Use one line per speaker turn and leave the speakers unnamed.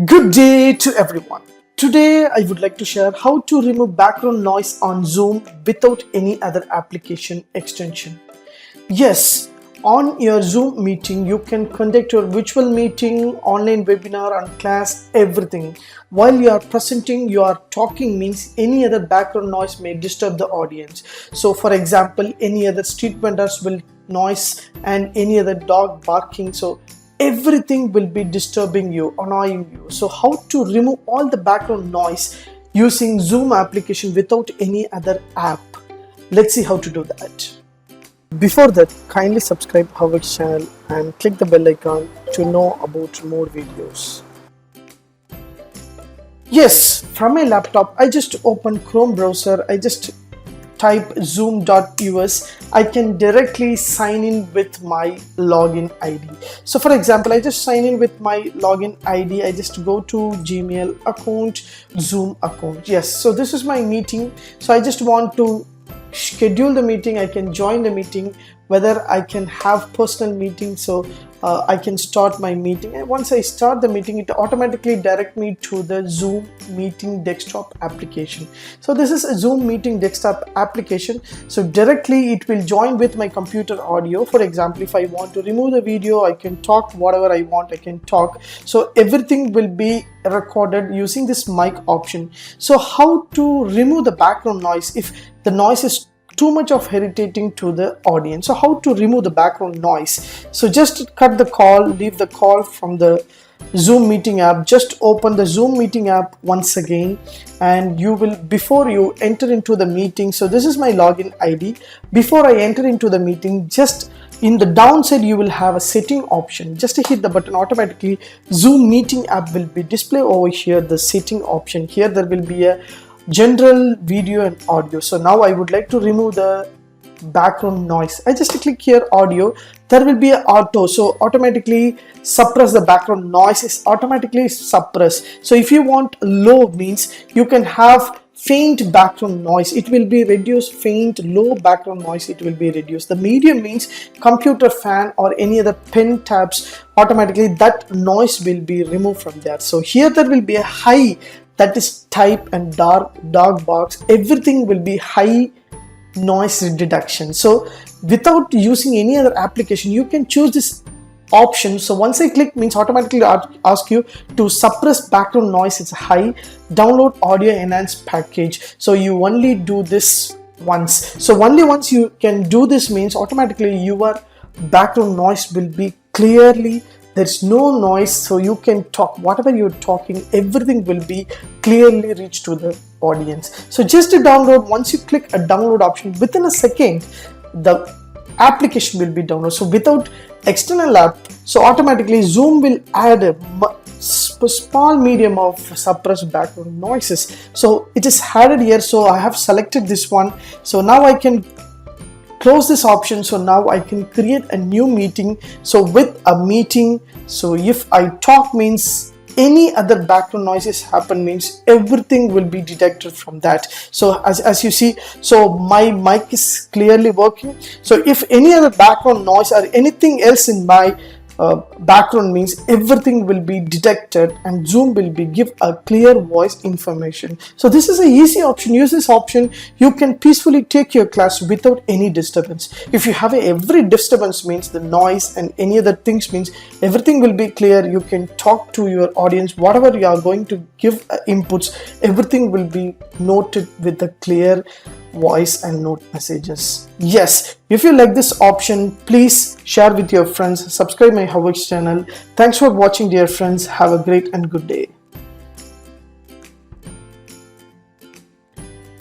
Good day to everyone. Today I would like to share how to remove background noise on Zoom without any other application extension. Yes, on your Zoom meeting you can conduct your virtual meeting, online webinar and class, everything. While you are presenting, you are talking means any other background noise may disturb the audience. So for example, any other street vendors will noise and any other dog barking. So everything will be disturbing you, annoying you. So how to remove all the background noise using Zoom application without any other app? Let's see how to do that. Before that, kindly subscribe HowXT channel and click the bell icon to know about more videos. Yes, from my laptop, I just open Chrome browser. I just type zoom.us. I can directly sign in with my login ID. So for example, I just sign in with my login ID. I just go to Gmail account, Zoom account. Yes, so this is my meeting. So I just want to schedule the meeting. I can join the meeting, whether I can have personal meeting. So I can start my meeting, and once I start the meeting, it automatically direct me to the Zoom meeting desktop application. So this is a Zoom meeting desktop application. So directly it will join with my computer audio. For example, if I want to remove the video, I can talk whatever I want, I can talk. So everything will be recorded using this mic option. So how to remove the background noise if the noise is too much of irritating to the audience? So how to remove the background noise? So just cut the call, leave the call from the Zoom meeting app, just open the Zoom meeting app once again, and you will, before you enter into the meeting, so this is my login ID. Before I enter into the meeting, just in the downside you will have a setting option. Just hit the button, automatically Zoom meeting app will be displayed over here, the setting option. Here there will be a general video and audio. So now I would like to remove the background noise. I just click here audio. There will be a auto, so automatically suppress the background noise is automatically suppressed. So if you want low, means you can have faint background noise, it will be reduced. Faint, low background noise, it will be reduced. The medium means computer fan or any other pen tabs, automatically that noise will be removed from there. So here there will be a high, that is type and dog box, everything will be high noise reduction. So without using any other application, you can choose this option. So once I click, means automatically ask you to suppress background noise, it's high, download audio enhanced package. So you only do this once. So only once you can do this, means automatically your background noise will be clearly, there's no noise, so you can talk whatever you're talking, everything will be clearly reach to the audience. So just to download, once you click a download option, within a second the application will be downloaded. So without external app, so automatically Zoom will add a small medium of suppressed background noises. So it is added here, so I have selected this one. So now I can close this option. So now I can create a new meeting. So with a meeting, so if I talk, means any other background noises happen, means everything will be detected from that. So as you see, so my mic is clearly working. So if any other background noise or anything else in my background, means everything will be detected and Zoom will be give a clear voice information. So this is an easy option. Use this option, you can peacefully take your class without any disturbance. If you have every disturbance, means the noise and any other things, means everything will be clear. You can talk to your audience, whatever you are going to give inputs, everything will be noted with a clear voice and note messages. Yes, if you like this option, please share with your friends, subscribe my HowXT channel. Thanks for watching, dear friends. Have a great and good day.